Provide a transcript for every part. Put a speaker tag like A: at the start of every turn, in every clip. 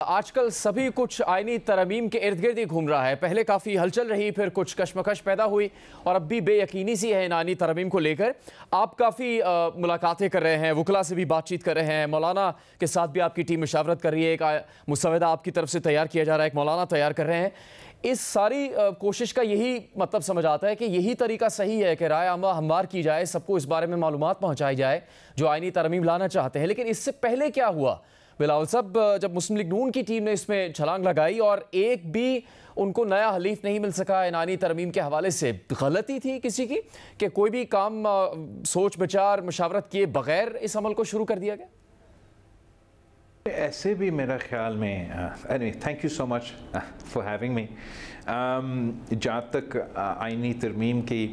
A: آج کل سبھی کچھ آئینی ترمیم کے ارد گرد ہی گھوم رہا ہے۔ پہلے کافی ہلچل رہی، پھر کچھ کشمکش پیدا ہوئی اور اب بھی بے یقینی سی ہے ان آئینی ترمیم کو لے کر۔ آپ کافی ملاقاتیں کر رہے ہیں، وکلاء سے بھی بات چیت کر رہے ہیں، مولانا کے ساتھ بھی آپ کی ٹیم مشاورت کر رہی ہے، ایک مسودہ آپ کی طرف سے تیار کیا جا رہا ہے، ایک مولانا تیار کر رہے ہیں۔ اس ساری کوشش کا یہی مطلب سمجھ آتا ہے کہ یہی طریقہ صحیح ہے کہ رائے عامہ ہموار کی جائے، سب کو اس بارے میں معلومات پہنچائی جائے جو آئینی ترمیم لانا چاہتے ہیں۔ لیکن اس سے پہلے کیا ہوا بلاول صاحب، جب مسلم لیگ نون کی ٹیم نے اس میں چھلانگ لگائی اور ایک بھی ان کو نیا حلیف نہیں مل سکا ان آئینی ترمیم کے حوالے سے، غلطی تھی کسی کی کہ کوئی بھی کام سوچ بچار مشاورت کیے بغیر اس عمل کو شروع کر دیا گیا؟
B: ایسے بھی میرا خیال میں thank you so much for having me. جہاں تک آئینی ترمیم کی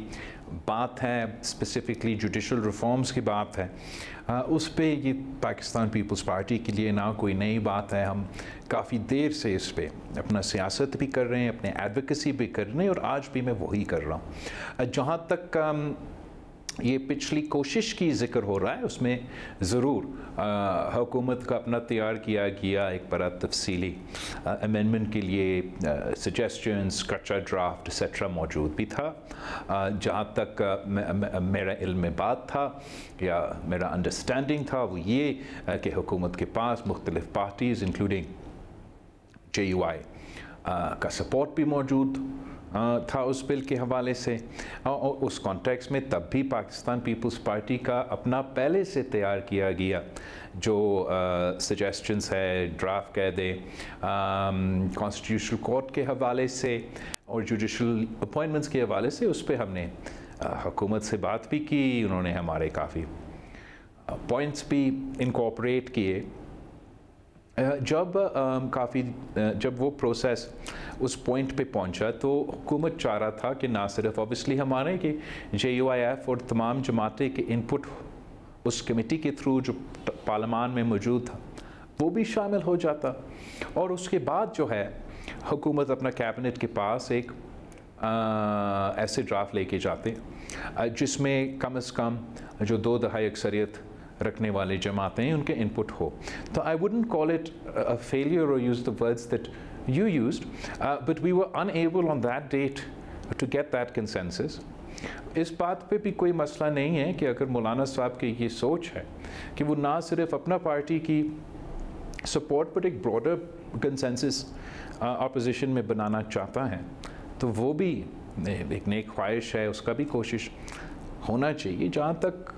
B: بات ہے، اسپیسیفکلی جوڈیشل ریفارمز کی بات ہے، اس پہ یہ پاکستان پیپلز پارٹی کے لیے نہ کوئی نئی بات ہے۔ ہم کافی دیر سے اس پہ اپنا سیاست بھی کر رہے ہیں، اپنے ایڈوکیسی بھی کر رہے ہیں، اور آج بھی میں وہی کر رہا ہوں۔ جہاں تک یہ پچھلی کوشش کی ذکر ہو رہا ہے، اس میں ضرور حکومت کا اپنا تیار کیا گیا ایک بڑا تفصیلی امینڈمنٹ کے لیے سجیسچنز، کچا ڈرافٹ ایٹسٹرا موجود بھی تھا۔ جہاں تک میرا علم بات تھا یا میرا انڈرسٹینڈنگ تھا وہ یہ کہ حکومت کے پاس مختلف پارٹیز انکلوڈنگ JUI کا سپورٹ بھی موجود تھا اس بل کے حوالے سے، اور اس کانٹیکس میں تب بھی پاکستان پیپلز پارٹی کا اپنا پہلے سے تیار کیا گیا جو سجیسچنز ہے، ڈرافٹ کہہ دیں، کانسٹیٹیوشنل کورٹ کے حوالے سے اور جوڈیشل اپوائنٹمنٹس کے حوالے سے، اس پہ ہم نے حکومت سے بات بھی کی۔ انہوں نے ہمارے کافی پوائنٹس بھی انکارپوریٹ کیے۔ جب وہ پروسیس اس پوائنٹ پہ پہنچا تو حکومت چاہ رہا تھا کہ نہ صرف اوبیسلی ہمارے کہ JUIF اور تمام جماعتیں کے انپٹ اس کمیٹی کے تھرو جو پارلیمان میں موجود تھا وہ بھی شامل ہو جاتا، اور اس کے بعد جو ہے حکومت اپنا کیبنٹ کے پاس ایک ایسے ڈرافٹ لے کے جاتے جس میں کم از کم جو 2 دہائی اکثریت رکھنے والے جماعتیں ہیں ان کے انپٹ ہو۔ تو I wouldn't call it a failure or use the words that you used, but we were unable on that date to get that consensus۔ اس بات پہ بھی کوئی مسئلہ نہیں ہے کہ اگر مولانا صاحب کی یہ سوچ ہے کہ وہ نہ صرف اپنا پارٹی کی سپورٹ پر ایک براڈر کنسنسس اپوزیشن میں بنانا چاہتا ہے تو وہ بھی ایک نیک خواہش ہے، اس کا بھی کوشش ہونا چاہیے۔ جہاں تک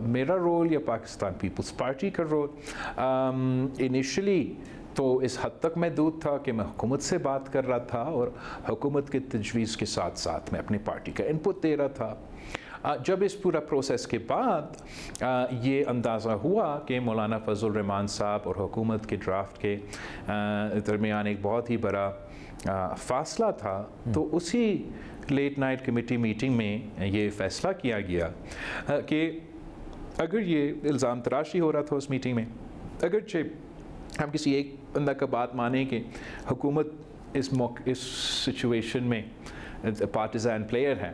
B: میرا رول یا پاکستان پیپلز پارٹی کا رول، انیشلی تو اس حد تک محدود تھا کہ میں حکومت سے بات کر رہا تھا اور حکومت کے تجویز کے ساتھ ساتھ میں اپنی پارٹی کا انپٹ دے رہا تھا۔ جب اس پورا پروسیس کے بعد یہ اندازہ ہوا کہ مولانا فضل الرحمان صاحب اور حکومت کے ڈرافٹ کے درمیان ایک بہت ہی بڑا فاصلہ تھا، تو اسی لیٹ نائٹ کمیٹی میٹنگ میں یہ فیصلہ کیا گیا کہ اگر یہ الزام تراشی ہو رہا تھا اس میٹنگ میں، اگرچہ ہم کسی ایک بندہ کا بات مانیں کہ حکومت اس سچویشن میں پارٹیزان پلیئر ہے،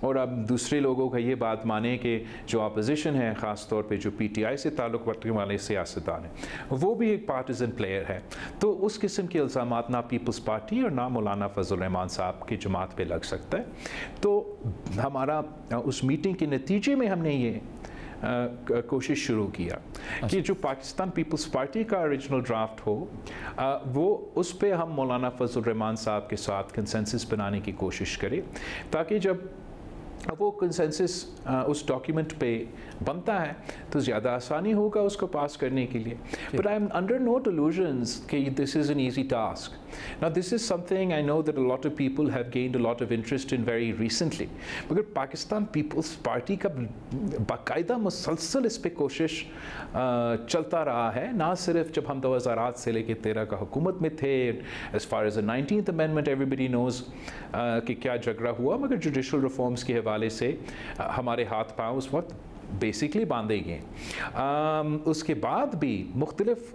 B: اور اب دوسرے لوگوں کا یہ بات مانیں کہ جو اپوزیشن ہے، خاص طور پہ جو PTI سے تعلق رکھنے والے سیاستدان ہیں، وہ بھی ایک پارٹیزن پلیئر ہے، تو اس قسم کے الزامات نہ پیپلز پارٹی اور نہ مولانا فضل الرحمان صاحب کی جماعت پہ لگ سکتا ہے۔ تو ہمارا اس میٹنگ کے نتیجے میں ہم نے یہ کوشش شروع کیا کہ جو پاکستان پیپلز پارٹی کا اوریجنل ڈرافٹ ہو، وہ اس پہ ہم مولانا فضل الرحمان صاحب کے ساتھ کنسنسس بنانے کی کوشش کریں، تاکہ جب وہ کنسنسس اس ڈاکیومنٹ پہ بنتا ہے تو زیادہ آسانی ہوگا اس کو پاس کرنے کے لیے۔ But I'm under no delusions کہ this is an easy task. Now this is something I know that a lot of people have gained a lot of interest in very recently. مگر پاکستان پیپلز پارٹی کا باقاعدہ مسلسل اس پہ کوشش چلتا رہا ہے، نہ صرف جب ہم 2008 سے لے کے 13 کا حکومت میں تھے، as far as the 19th amendment everybody knows کہ کیا جھگڑا ہوا، مگر جوڈیشل ریفارمز کے حوالے سے ہمارے ہاتھ پاؤں اس وقت بیسکلی باندھے گئے۔ اس کے بعد بھی مختلف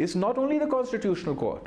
B: It's not only the constitutional court,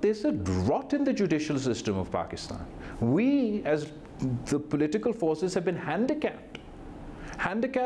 B: there's a rot in the judicial system of Pakistan. We as the political forces have been handicapped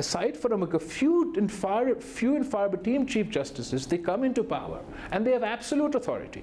B: aside from a few and far between chief justices, they come into power and they have absolute authority.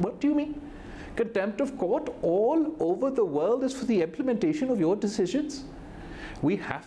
B: What do you mean? Contempt of court all over the world is for the implementation of your decisions. We have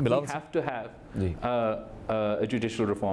B: We have to have a judicial reform.